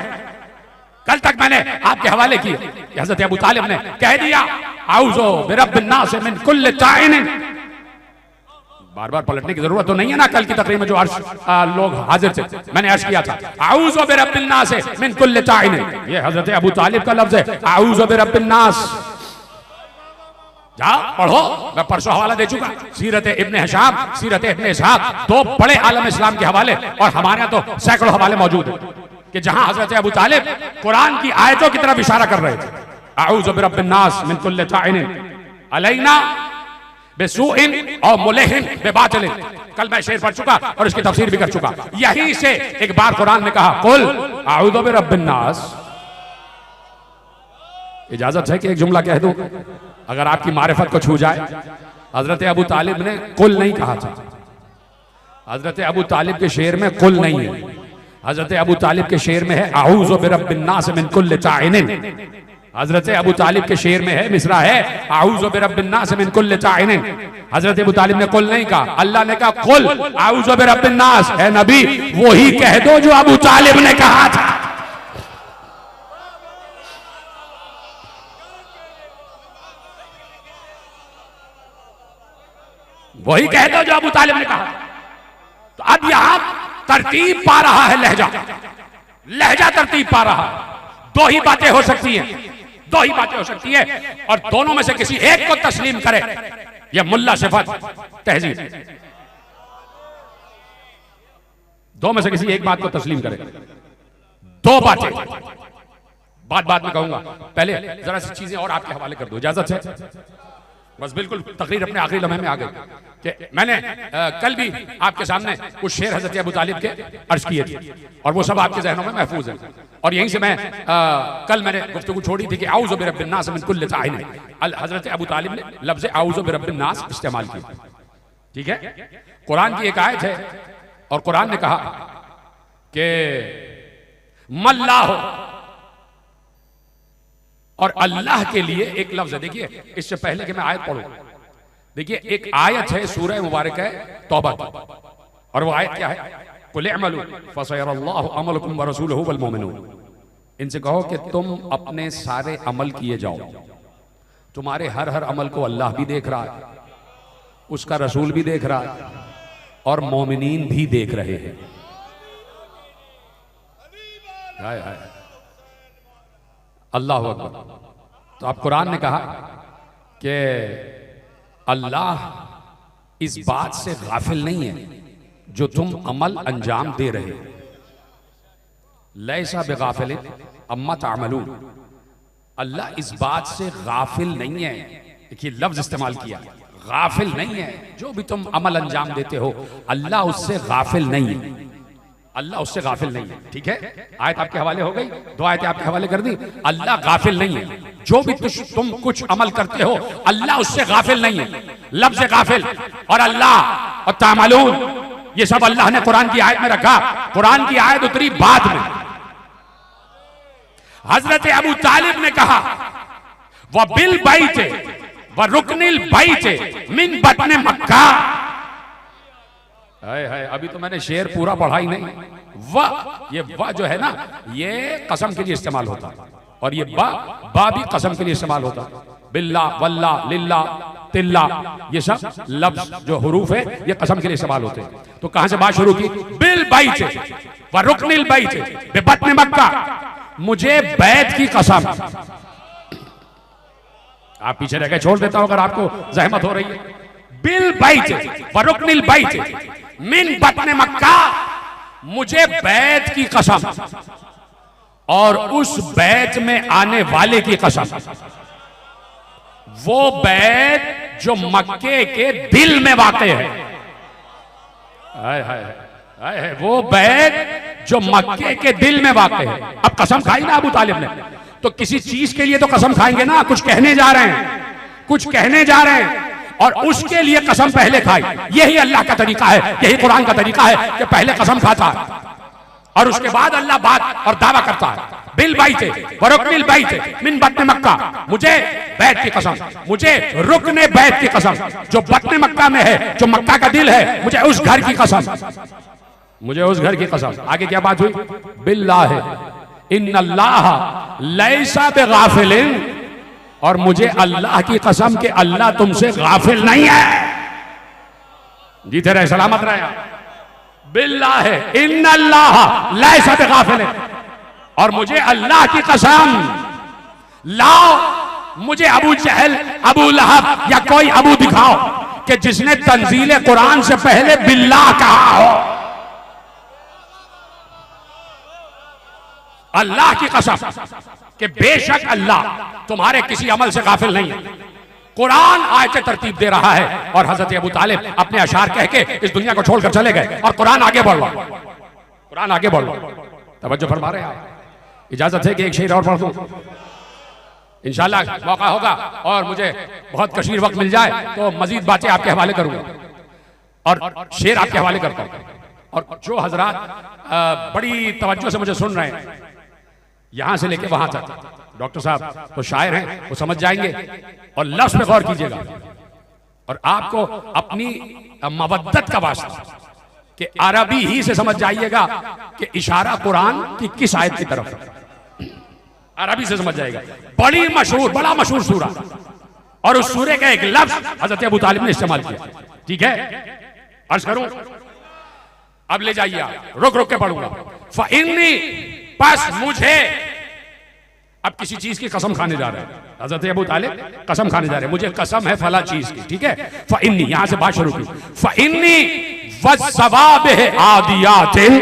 कल तक मैंने आपके हवाले किए कि हजरत अबू तालिब ने कह दिया आऊज़ु बिरब्बिन्नास मिन कुल्लि ताइन। बार बार पलटने की जरूरत तो नहीं है ना, कल की तकरीर में जो लोग हाजिर थे मैंने अर्ज किया था आऊज़ु बिरब्बिन्नास मिन कुल्लि ताइन। ये हजरत अबू तालिब का लफ्ज है, आऊज़ु बिरब्बिन्नास। जाओ पढ़ो, मैं परसों हवाला दे चुका, सीरत इब्ने हिशाम, सीरत इब्ने इसहाक, दो बड़े आलम इस्लाम के हवाले, और हमारे यहाँ तो सैकड़ों हवाले मौजूद हैं कि जहां हजरत अबू तालिब कुरान की आयतों की तरफ इशारा कर रहे थे। आऊज़ु बिरब्बिन्नास मिन कुल्लि ताइन अलैना बिसूइन और मुलहिन बिबातिल। कल मैं शेर पढ़ चुका और इसकी तफसीर भी कर चुका। यहीं से एक बार कुरान ने कहा कुल आऊज़ु बिरब्बिन्नास। इजाजत है कि एक जुमला कह दूं अगर आपकी मारिफत को छू जाए। हजरत अबू तालिब ने कुल नहीं कहा था, हजरत अबू तालिब के शेर में कुल नहीं है, हजरत अबू तालिब के शेर में है आऊज़ु बिरब्बिन्नास मिन कुल्लि ताइन। हजरत अबू तालिब के शेर में है, मिसरा है आऊज़ु बिरब्बिन्नास मिन कुल्लि ताइन। हजरत अबू तालिब ने कुल नहीं कहा, अल्लाह ने कहा कुल आऊज़ु बिरब्बिन्नास। है नबी वही कह दो जो अबू तालिब ने कहा था। वही कह दो जो अबू तालिब ने कहा। तो अब यहां तरतीब पा रहा है लहजा, लहजा तरतीब पा रहा है। दो ही बातें हो सकती हैं, दो ही बातें हो सकती है, और दोनों में से किसी एक को तस्लीम करे। यह मुल्ला सिफत तहजीब, दो में से किसी एक बात को तस्लीम करे। दो बातें, बात में कहूंगा, पहले जरा सी चीजें और आपके हवाले कर दो, इजाजत है? बस बिल्कुल तकरीर अपने आखिरी लम्हे में आ गई कि मैंने कल भी आपके सामने कुछ शेर हजरत अबू तालिब के अर्ज किए थे और वो सब आपके जहनों में महफूज हैं। और यहीं से मैं कल मैंने गुफ्तगू छोड़ी थी कि आऊज़ु बिरब्बिन नास मिन कुल्लि ताइन। हजरत अबू तालिब ने लफ्ज़ आऊज़ु बिरब्बिन नास इस्तेमाल किया, ठीक है? कुरान की एक आयत है और कुरान ने कहा कि मल्लाह, और अल्लाह के लिए एक लफ्ज है। देखिए इससे पहले कि मैं आयत पढ़ूं, देखिए एक आयत है सूरह मुबारक है तौबा की, और वो आयत क्या है? कुल अमलू फसयरल्लाहु अमलकुम व रसूलुहु वल मोमिनून। इनसे कहो कि तुम अपने सारे अमल किए जाओ, तुम्हारे हर अमल को अल्लाह भी देख रहा है, उसका रसूल भी देख रहा है, और मोमिनीन भी देख रहे हैं। हाय हाय अल्लाह अकबर। तो अब कुरान ने कहा कि अल्लाह इस बात से गाफिल नहीं है जो तुम अमल अंजाम दे रहे हो। लैसा बेगाफिल अम्मा तामलून, अल्लाह इस बात से गाफिल नहीं है। देखिए लफ्ज इस्तेमाल किया, गाफिल नहीं है। जो भी तुम अमल अंजाम देते हो अल्लाह उससे गाफिल नहीं है, अल्लाह उससे गाफिल नहीं है, ठीक है? आयत आपके हवाले हो गई, दो आयतें आपके हवाले कर दी। अल्लाह गाफिल नहीं है, जो भी तुम कुछ अमल करते हो अल्लाह उससे गाफिल नहीं है। लफ्ज़ गाफिल और अल्लाह और तामलून ये सब अल्लाह ने कुरान की आयत में रखा। कुरान की आयत उतरी बाद में। हजरत अबू तालिब ने कहा वह बिल बैत व रुकनिल बैत मिन बत्न मक्का। है अभी तो मैंने शेर पूरा पढ़ा ही नहीं। ये वाह जो है ना, ये कसम के लिए इस्तेमाल होता, और ये बा भी कसम के लिए इस्तेमाल होता। बिल्ला वल्ला लिल्ला तिल्ला ये सब लफ्ज जो हुरूफ है ये कसम के लिए इस्तेमाल होते हैं। तो कहां से बात शुरू की? बिल बैत व रुकनिल बैत बिबत्न मक्का, मुझे बैत की कसम। आप पीछे रह गए, छोड़ देता हूं अगर आपको जहमत हो रही है। बिल बैत व रुकनिल बैत मिन बत्न मक्का, मुझे बैत की कसम और उस बैत में आने वाले की कसम। वो बैत जो मक्के के दिल में वाक़े है। हाय हाय हाय, वो बैत जो मक्के के दिल में वाक़े है। अब कसम खाई ना अबू तालिब ने, तो किसी चीज के लिए तो कसम खाएंगे ना, कुछ कहने जा रहे हैं, कुछ कहने जा रहे हैं, और उसके लिए कसम पहले खाई। यही अल्लाह का तरीका है, यही कुरान का तरीका है कि पहले कसम खाता है और उसके बाद अल्लाह बात और दावा करता है। बिल बैत व रुकनिल बैत मिन बत्न मक्का, मुझे बैत की कसम, मुझे रुकने बैत की कसम जो बत्न मक्का में है, जो मक्का का दिल है, मुझे उस घर की कसम, मुझे उस घर की कसम। आगे क्या बात हुई? बिल्लाह इन्नल्लाह लैसा बिगाफिलिन, और मुझे अल्लाह की कसम कि अल्लाह तुमसे गाफिल नहीं है। जीते रहे, सलामत रहे। बिल्लाह इन्नल्लाह लैसा बिगाफिल, और मुझे अल्लाह की कसम, लाओ मुझे अबू जहल अबू लहब या कोई अबू दिखाओ कि जिसने तंजील कुरान से पहले बिल्लाह कहा हो। अल्लाह की कसम कि बेशक अल्लाह तुम्हारे किसी अमल से गाफिल नहीं है। कुरान आयतें तरतीब दे रहा है और हजरत अबू तालिब अपने अशार कह के इस दुनिया को छोड़कर चले गए और कुरान आगे बढ़ रहा, कुरान आगे बढ़ रहा। तवज्जो फरमा रहे हैं आप? इजाजत है कि एक शेर और पढ़ दूं? इंशाल्लाह मौका होगा और मुझे बहुत कशीर वक्त मिल जाए तो मजीद बातें आपके हवाले करूंगा और शेर आपके हवाले करता हूं। और जो हजरात बड़ी तवज्जो से मुझे सुन रहे हैं यहां से लेके वहां तक, डॉक्टर साहब तो शायर हैं, वो समझ जाएंगे और लफ्ज पे गौर कीजिएगा और आपको अपनी मवद्दत का वास्ता कि अरबी ही से समझ जाइएगा कि इशारा कुरान की किस आयत की तरफ, अरबी से समझ जाएगा। बड़ी मशहूर, बड़ा मशहूर सूरा और उस सूरे का एक लफ्ज हजरत अबू तालिब ने इस्तेमाल किया। ठीक है, अर्ज करूं, अब ले जाइए आप, रुक रुक के पढ़ूंगा। फ़इन्नी, बस मुझे, अब किसी चीज की कसम खाने जा रहे हैं हजरत अबू तालिब, कसम खाने जा रहे हैं, मुझे कसम है फला चीज की। ठीक है, फ़इन्नी, यहां से बात शुरू की। फ़इन्नी वस्सवाबिह आदियातिन,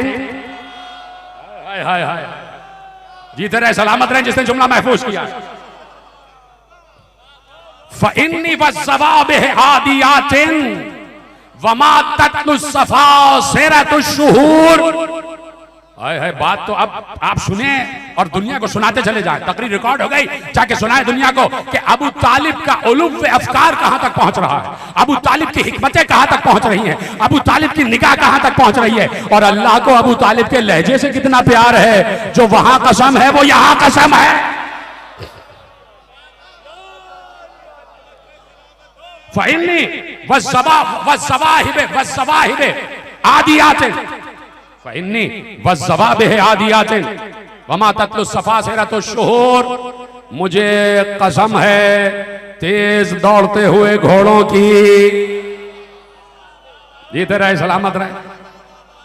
हाय हाय हाय, जीते रहे सलामत रहे जिसने जुमला महफूज किया। फ़इन्नी वज़्ज़वाबिह आदियातिन वमा तत्लु सफ़ासिरतुश्शुहूर। है बात तो अब आप सुने और दुनिया को सुनाते चले जाएं। तकरीर रिकॉर्ड हो गई, जाके सुनाए दुनिया को कि अबू तालिब का उलूफ़ अफ़कार कहां तक पहुंच रहा है, अबू तालिब की हिकमतें कहां तक पहुंच रही हैं, अबू तालिब की निगाह कहां तक पहुंच रही है। और अल्लाह को अबू तालिब के लहजे से कितना प्यार है, जो वहां कसम है वो यहां कसम है। फ़इन्नी वज़्ज़वाहिब आदियातिन फ़इन्नी वज़्ज़वाबिह आदियातिन वमा तत्लु सफ़ासिरतुश्शुहूर। मुझे कसम है तेज दौड़ते हुए घोड़ों की। जीते रहे सलामत रहे।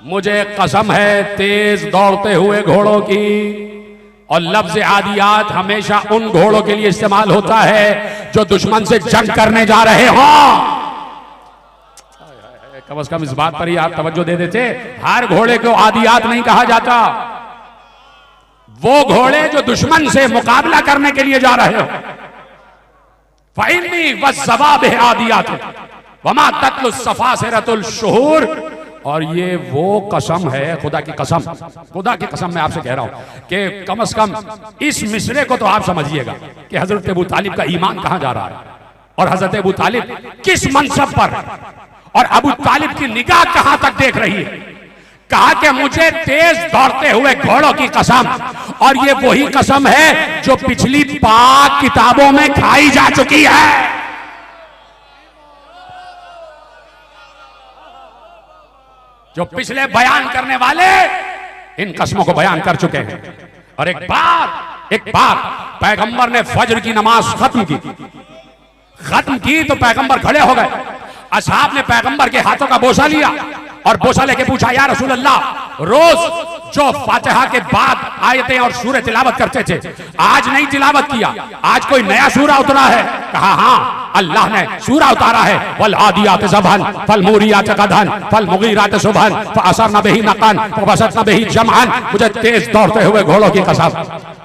मुझे कसम है तेज दौड़ते हुए घोड़ों की। और लफ्ज आदियात हमेशा उन घोड़ों के लिए इस्तेमाल होता है जो दुश्मन से जंग करने जा रहे हों। कम से कम इस बात पर ही आप तवज्जो दे देते। हर घोड़े को आदियात नहीं कहा जाता। वो घोड़े जो दुश्मन से मुकाबला करने के लिए जा रहे हो। फ़इन्नी वज़्ज़वाबिह आदियात वमा तत्लु सफ़ासिरतुश्शुहूर। और ये वो कसम है, खुदा की कसम, खुदा की कसम मैं आपसे कह रहा हूं कि कम से कम इस मिसरे को तो आप समझिएगा कि हजरत अबू तालिब का ईमान कहां जा रहा है और हजरत अबू तालिब किस मनसब पर, और अबू तालिब की निगाह कहां तक देख रही है। कहा कि मुझे तेज दौड़ते हुए घोड़ों की कसम। और ये वही कसम है जो पिछली पाक किताबों में खाई जा चुकी है। जो पिछले बयान करने वाले इन कसमों को बयान कर चुके हैं। और एक बार पैगंबर ने फजर की नमाज खत्म की तो पैगंबर खड़े हो गए। असहाब ने पैगंबर के हाथों का बोसा लिया और बोसा लेके पूछा, या रसूल अल्लाह, रोज जो फातिहा के बाद आयतें और सूरह तिलावत करते थे, आज नहीं तिलावत किया, आज कोई नया सूरा उतरा है? कहा हाँ, अल्लाह ने सूरा उतारा है, वल आदियात ज़बहन फल मूरियात क़दहन फल मुगीरात सुबहन फअसरन बिही नक़न फबसतन बिही जमअन। मुझे तेज दौड़ते हुए घोड़ों की कसम,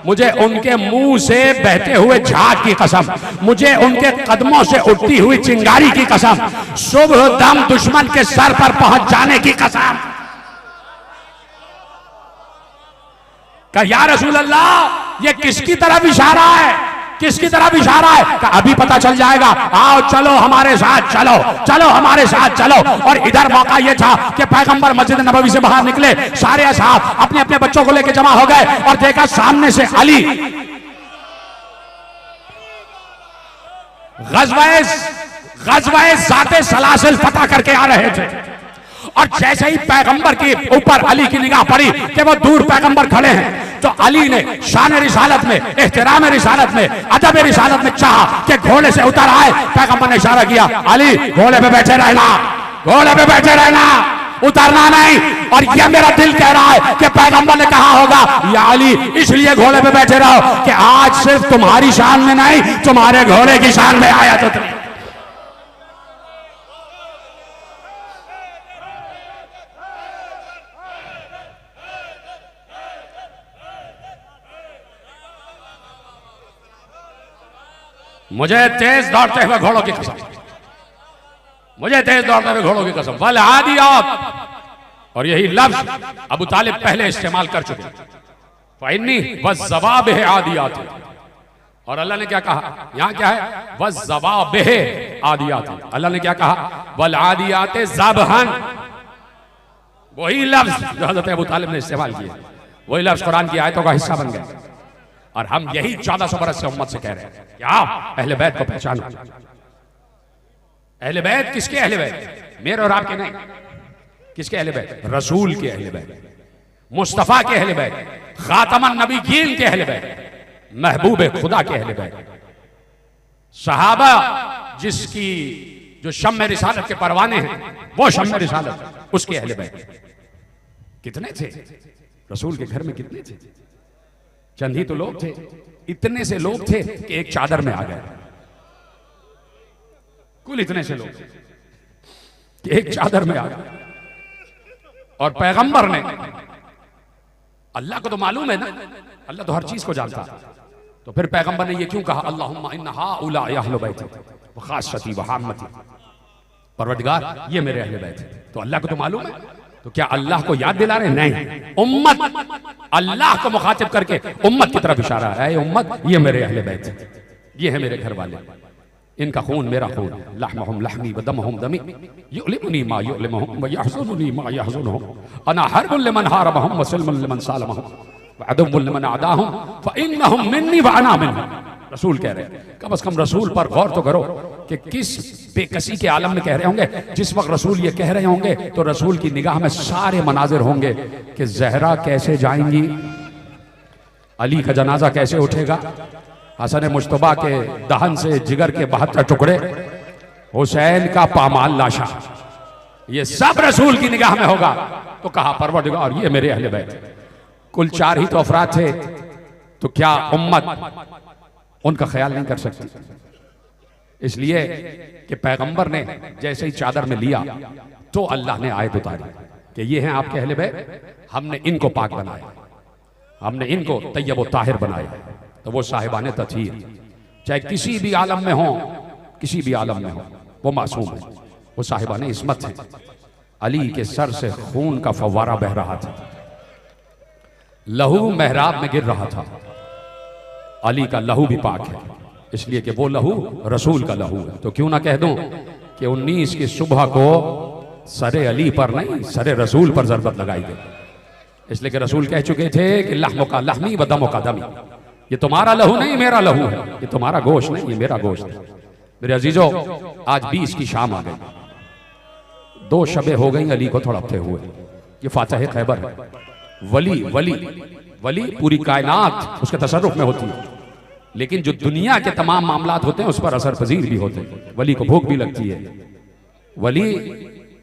मुझे उनके मुंह से बहते हुए झाग की कसम, मुझे उनके कदमों से उठती हुई चिंगारी की कसम, सुबह दम दुश्मन के सर पर पहुंच जाने की कसम। कहा या रसूल अल्लाह, ये किसकी तरफ इशारा है, किसकी तरफ इशारा है? कहा अभी पता चल जाएगा, आओ चलो हमारे साथ, चलो हमारे साथ चलो। और इधर मौका यह था कि पैगंबर मस्जिद नबवी से बाहर निकले, सारे असहाब अपने अपने बच्चों को लेकर जमा हो गए और देखा सामने से अली गज़वाए ज़ाते सलासिल फतह करके आ रहे थे। और जैसे ही पैगंबर के ऊपर अली की निगाह पड़ी कि वो दूर पैगंबर खड़े हैं, तो अली ने शान रिसालत में, एहतराम रिसालत में, अदब रिसालत में चाहा कि घोड़े से उतर आए। पैगंबर ने इशारा किया, अली घोड़े पे बैठे रहना, घोड़े पे बैठे रहना, उतरना नहीं। और यह मेरा दिल कह रहा है कि पैगंबर ने कहा होगा, या अली इसलिए घोड़े पे बैठे रहो कि आज सिर्फ तुम्हारी शान में नहीं, तुम्हारे घोड़े की शान में आया तो मुझे तेज दौड़ते हुए घोड़ों की कसम, मुझे तेज दौड़ते हुए घोड़ों की कसम, वल आदियात। और यही लफ्ज अबू तालिब पहले इस्तेमाल कर चुके। फ़इन्नी वज़्ज़वाबिह आदियात। और अल्लाह ने क्या कहा? यहां क्या है? वज़्ज़वाबिह आदियात। अल्लाह ने क्या कहा? वल आदियात ज़बहन। वही लफ्ज जो हज़रत अबू तालिब ने इस्तेमाल किया, वही लफ्ज कुरान की आयतों का हिस्सा बन गया। और हम यही 1400 बरस से उम्मत से कह रहे हैं, क्या अहले बैत को पहचानो। अहले बैत किसके अहले बैत? मेरे और आपके नहीं। किसके अहले बैत? रसूल के अहले बैत, मुस्तफा के अहले बैत, खातमन नबीयीन के अहले बैत, महबूब खुदा के अहले बैत, सहाबा जिसकी जो शम्म रिसालत के परवाने हैं, वो शम्म रिसालत, उसके अहले बैत। कितने थे रसूल के घर में? कितने थे? चंद ही तो लोग थे। इतने से लोग थे कि एक चादर में आ गए। कुल इतने से लोग थे कि एक चादर में आ गए। और पैगंबर ने, अल्लाह को तो मालूम है ना अल्लाह तो हर चीज को जानता है। तो फिर पैगंबर ने ये क्यों कहा, अल्लाहुम्मा इन्ना हाउला अहलु बैती व खासती व हाम्मती, परवरदिगार ये मेरे अहले बैत हैं। तो अल्लाह को तो मालूम है, तो क्या अल्लाह को याद दिला रहे? नहीं, उम्मत, अल्लाह को मुखातिब करके उम्मत की तरफ इशारा है, उम्मत ये मेरे अहले बैत हैं, ये है मेरे घर वाले, इनका खून मेरा खून, लहमुहुम लहमी व दमुहुम दमी, युलिमुनी मा युलिमुहुम व यहज़ुनुनी मा यहज़ुनुहुम, अना हर्बुल लिमन हारबहुम व सल्मुल लिमन सालमहुम व अदुव्वुल लिमन अदाहुम फ इन्नहुम मिन्नी व अना मिन्हुम। रसूल कह रहे हैं, कम से कम रसूल पर गौर तो करो कि किस बेकसी के आलम में कह रहे होंगे। जिस वक्त रसूल ये कह रहे होंगे तो रसूल की निगाह में सारे मनाजिर होंगे कि जहरा कैसे जाएंगी, अली का जनाजा कैसे उठेगा, हसन मुश्तबा के दहन से जिगर के 72 टुकड़े, हुसैन का पामाल लाशा, ये सब रसूल की निगाह में होगा। तो कहा परवरदिगार ये मेरे अहले बैत, कुल 4 ही तो अफराद थे, तो क्या उम्मत उनका ख्याल नहीं कर सकती? इसलिए कि पैगंबर ने जैसे ही चादर में लिया तो अल्लाह ने आयत उतारी कि ये हैं आपके अहले बैत, हमने इनको पाक बनाया, हमने इनको तैयब व ताहिर बनाया। तो वो साहिबाने तत्हीर चाहे किसी भी आलम में हो, किसी भी आलम में हो, वो मासूम है, वो साहिबाने इस्मत है। अली के सर से खून का फव्वारा बह रहा था, लहू मेहराब में गिर रहा था। अली का लहू भी पाक है, इसलिए कि वो लहू रसूल का लहू है। तो क्यों ना कह दूं कि 19 की सुबह को सरे अली पर नहीं, सरे रसूल पर जरबत लगाई गई, इसलिए कि रसूल कह चुके थे कि लहमो का लहमी व दमो का दमी, ये तुम्हारा लहू नहीं मेरा लहू है, ये तुम्हारा गोश्त नहीं ये मेरा गोश्त है। मेरे अजीजों, आज 20 की शाम आ गई, 2 शबे हो गई अली को तड़पते हुए। ये फातह खैबर है। वली वली वली पूरी कायनात उसके तसर्रुफ में होती है, लेकिन जो दुनिया के तमाम मामलात होते हैं उस पर असर पजीर भी होते हैं। वली को भूख भी लगती है, वली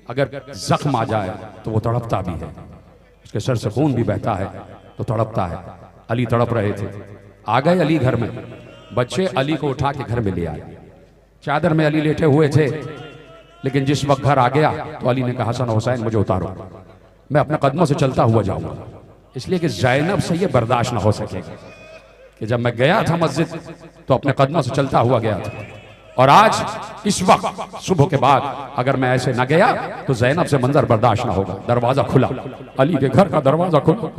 अगर जख्म आ जाए तो वो तड़पता भी है, उसके सर से खून भी बहता है तो तड़पता है। अली तड़प रहे थे, आ गए अली घर में, बच्चे अली को उठा के घर में ले आए। चादर में अली लेटे हुए थे, लेकिन जिस वक्त घर आ गया तो अली ने कहा, हसन हुसैन मुझे उतारो, मैं अपने कदमों से चलता हुआ जाऊंगा। इसलिए कि ज़ैनब से ये बर्दाश्त ना हो सकेगा कि जब मैं गया था मस्जिद तो अपने कदमों से चलता हुआ गया था, और आज इस वक्त सुबह के बाद अगर मैं ऐसे ना गया तो ज़ैनब से मंजर बर्दाश्त ना होगा। दरवाजा खुला, अली के घर का दरवाजा खुला।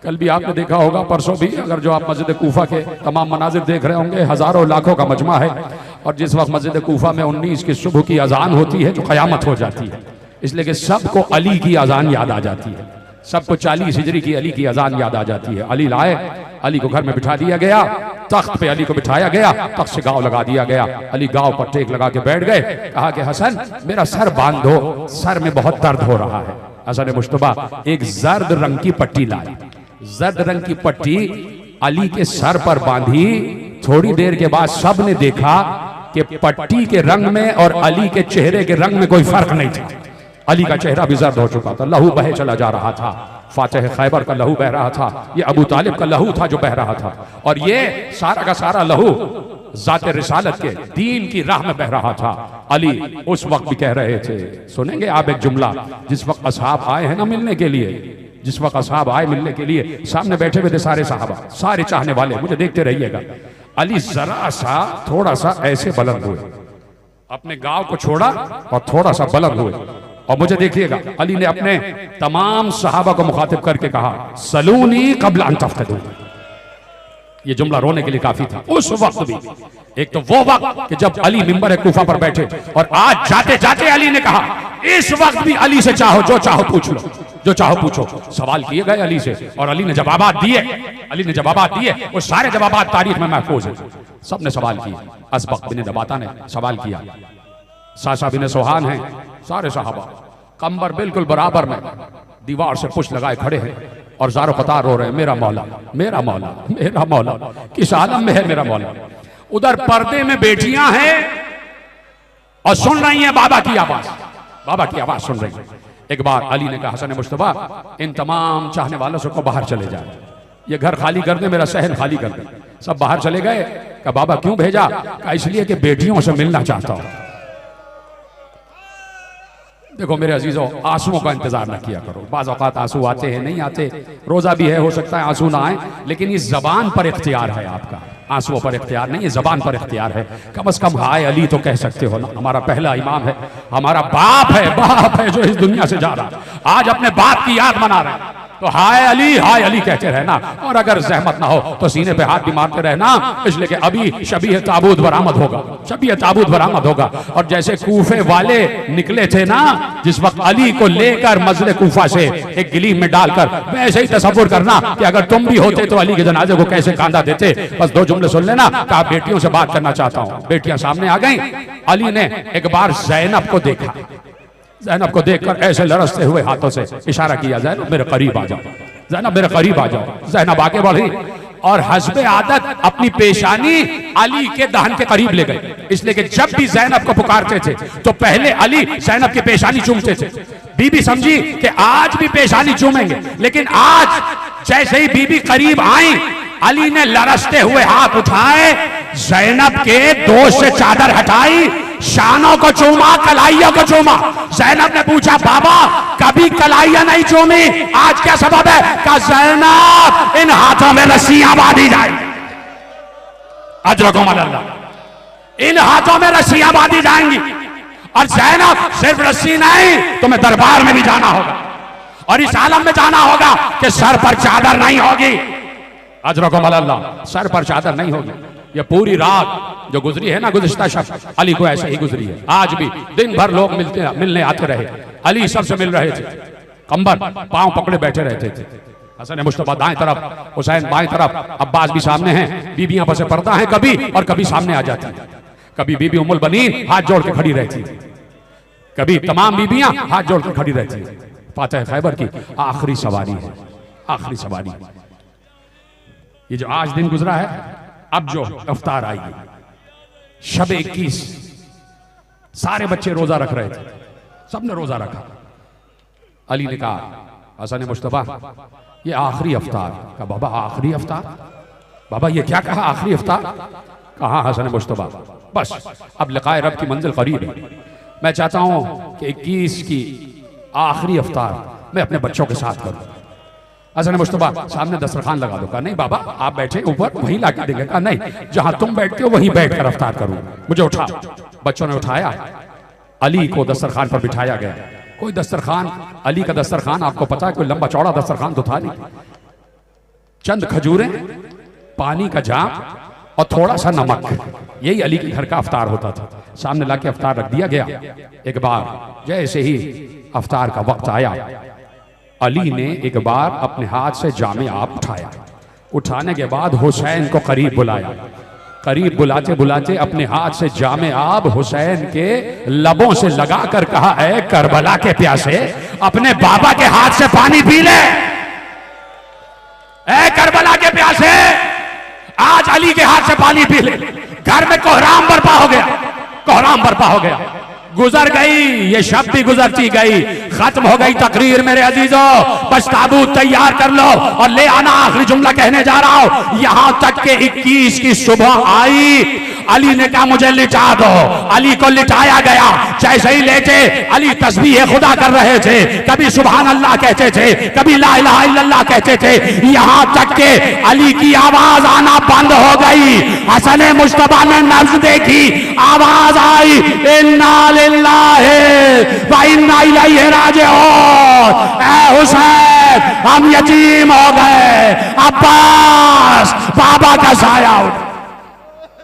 कल भी आपने देखा होगा, परसों भी, अगर जो आप मस्जिद कूफा के तमाम मनाजिर देख रहे होंगे, हजारों लाखों का मजमा है, और जिस वक्त मस्जिद कूफा में 19 की सुबह की अजान होती है तो क़यामत हो जाती है, इसलिए कि सबको अली की अजान याद आ जाती है, सबको 40 हिजरी की अली की अजान याद आ जाती है। अली लाए, अली को घर में बिठा दिया गया, तख्त पे अली को बिठाया गया, तख्त से गाँव लगा दिया गया। अली गाँव पर टेक लगा के बैठ गए, कहा कि हसन मेरा सर बांध दो, सर में बहुत दर्द हो रहा है। हसन मुश्तबा एक जर्द रंग की पट्टी लाई, जर्द रंग की पट्टी अली के सर पर बांधी। थोड़ी देर के बाद सब ने देखा कि पट्टी के रंग में और अली के चेहरे के रंग में कोई फर्क नहीं था। अली का चेहरा भी जर्द हो चुका था, लहू बहे चला जा रहा था। फातिह खैबर का लहू बह रहा था, ये अबू तालिब का लहू था जो बह रहा था, और ये सारा का सारा लहू जाते रिसालत के दीन की राह में बह रहा था। अली उस वक्त भी कह रहे थे, सुनेंगे आप एक जुमला, जिस वक्त असहाब आए हैं ना मिलने के लिए, जिस वक्त असहाब आए मिलने के लिए, सामने बैठे हुए थे सारे सहाबा, सारे चाहने वाले, मुझे देखते रहिएगा। अली जरा सा थोड़ा सा ऐसे बुलंद हुए, अपने गांव को छोड़ा और थोड़ा सा बुलंद हुए, और मुझे देखिएगा अली ने अपने तमाम सहाबा को मुखातिब करके कहा, सलूनी कब्ल अन तफ्तदू। ये जुमला रोने के लिए काफी था उस वक्त भी। एक तो वो वक्त कि जब अली मिंबर कूफा पर बैठे, और आज जाते जाते अली ने कहा, इस वक्त भी अली से चाहो जो चाहो पूछ लो, जो चाहो पूछो। सवाल किए गए अली से, और अली ने जवाबात दिए, अली ने जवाबात दिए, वो सारे जवाबात तारीख में महफूज है। सबने सवाल किए, असबक बिन दबाता ने सवाल किया, सासा बिन सोहान है, सारे सहाबा कंबर बिल्कुल बराबर में दीवार से पुश लगाए खड़े हैं, और ज़ारो कतार रो रहे हैं, मेरा मौला मेरा मौला मेरा मौला, किस आलम में है मेरा मौला। उधर पर्दे में बेटियां हैं और सुन रही हैं बाबा की आवाज, बाबा की आवाज सुन रही है। एक बार अली ने कहा, हसन मुश्तबा इन तमाम चाहने वालों से को बाहर चले जाए, ये घर खाली कर दे, मेरा सहन खाली कर दे। सब बाहर चले गए। कहा बाबा क्यों भेजा? कहा इसलिए कि बेटियों से मिलना चाहता हूं। देखो मेरे अजीजों, आंसुओं का इंतजार न किया करो। बाज़ औक़ात आंसू आते हैं, नहीं आते, रोज़ा भी है, हो सकता है आंसू ना आए, लेकिन ये ज़बान पर इख्तियार है आपका, आंसुओं पर इख्तियार नहीं, ये ज़बान पर इख्तियार है। कम से कम हाय अली तो कह सकते हो ना। हमारा पहला इमाम है, हमारा बाप है जो इस दुनिया से जा रहा, आज अपने बाप की याद मना रहे हैं, तो हाय अली कहते रहना। और अगर जहमत ना हो तो सीने पे हाथ भी मारते रहना, इसलिए कि अभी शबीह ताबूत बरामद होगा, शबीह ताबूत बरामद होगा। और जैसे कूफे वाले निकले थे ना जिस वक्त अली को लेकर मजले कूफा से एक गिलीम में डालकर, वैसे ही तसव्वुर करना कि अगर तुम भी होते तो अली के जनाजे को कैसे कांधा देते। बस 2 जुमले सुन लेना। कहा बेटियों से बात करना चाहता हूँ। बेटियां सामने आ गई। अली ने एक बार ज़ैनब को देखा, ज़ैनब को देखकर ऐसे लरसते हुए हाथों से इशारा किया, ज़ैनब मेरे करीब आ जाओ, ज़ैनब मेरे करीब आ जाओ। ज़ैनब आगे बढ़ी और हस्बे आदत अपनी पेशानी अली के दहन के करीब ले गए, इसलिए कि जब भी ज़ैनब को पुकारते थे तो पहले अली ज़ैनब की पेशानी चूमते थे। बीबी समझी कि आज भी पेशानी चूमेंगे, लेकिन आज जैसे ही बीबी करीब आई, अली ने लरसते हुए हाथ उठाए, ज़ैनब के दोष से चादर हटाई, शानों को चूमा, कलाइयों को चूमा। ज़ैनब ने पूछा बाबा कभी कलाइयां नहीं चूमी, आज क्या सबब है? कहा ज़ैनब इन हाथों में रस्सियां बांधी जाए, अजरकुम अल्लाह, इन हाथों में रस्सियां बांधी जाएंगी। और ज़ैनब सिर्फ रस्सी नहीं, तुम्हें दरबार में भी जाना होगा और इस आलम में जाना होगा कि सर पर चादर नहीं होगी, अजरकुम अल्लाह, सर पर चादर नहीं होगी। ये पूरी रात जो गुजरी है ना गुज़िश्ता शब, अली को ऐसे ही गुजरी है। आज भी दिन भर लोग मिलने आते रहे, अली सबसे मिल रहे थे, कंबर पांव पकड़े बैठे रहते थे। हसन मुस्तफा दाएं तरफ, हुसैन बाएं तरफ, अब्बास भी सामने हैं। बीबियां बसे पर्दा हैं कभी और कभी सामने आ जाती, कभी बीबी उम्मुल बनीन हाथ जोड़ के खड़ी रहती, कभी तमाम बीबियां हाथ जोड़ के खड़ी रहती। फातिह खैबर की आखिरी सवारी है, आखिरी सवारी। ये जो आज दिन गुजरा है, अब जो इफ्तार आएगी, शब 21, सारे बच्चे रोजा रख रहे थे, सबने रोजा रखा। अली ने कहा हसन मुस्तफा ये आखिरी इफ्तार। कहा बाबा आखिरी इफ्तार? बाबा ये क्या कहा आखिरी इफ्तार? कहा हसन मुस्तफा बस अब लिकाए रब की मंजिल करीब है, मैं चाहता हूं कि 21 की आखिरी इफ्तार मैं अपने बच्चों के साथ करूं। हसन मुस्तफा सामने दस्तरखान लगा दो। कहा नहीं बाबा आप बैठे ऊपर, वहीं लाके देंगे। कहा नहीं, जहां तुम बैठते हो वहीं बैठकर इफ्तार करूं, मुझे उठा। बच्चों ने उठाया, अली को दस्तरखान पर बिठाया गया। कोई दस्तरखान, अली का दस्तरखान आपको पता है कोई लंबा चौड़ा दस्तरखान तो था नहीं, चंद खजूरें, पानी का जाम और थोड़ा सा नमक, यही अली के घर का इफ्तार होता था। सामने लाके इफ्तार रख दिया गया। एक बार जैसे ही इफ्तार का वक्त आया, अली ने एक बार अपने हाथ से जामे आप उठाया, उठाने के बाद हुसैन को करीब बुलाया, करीब बुलाते बुलाते अपने हाथ से जामे आब हुसैन के लबों से लगाकर कहा ऐ करबला के प्यासे अपने बाबा के हाथ से पानी पी ले, ऐ करबला के प्यासे आज अली के हाथ से पानी पी ले। घर में कोहराम बर्पा हो गया, कोहराम बर्पा हो गया। गुजर गई ये शब भी गुजरती गई, खत्म हो गई तकरीर मेरे अजीजों। बस ताबूत तैयार कर लो और ले आना। आखिरी जुमला कहने जा रहा हूं। यहां तक के 21 की सुबह आई, अली ने कहा मुझे लिटा दो। अली को लिटाया गया। जैसे ही लेटे अली तस्बीह खुदा कर रहे थे, कभी सुभान अल्लाह कहते थे, कभी ला इलाहा इल्लल्लाह कहते थे। यहां तक के अली की आवाज आना बंद हो गई। हसन मुस्तफा ने नब्ज देखी, आवाज आई इन्ना लिल्लाहि व इन्ना इलैहि राजिऊन। ऐ हुसैन हम यतीम हो गए, अब्बास बाबा का साया उठ।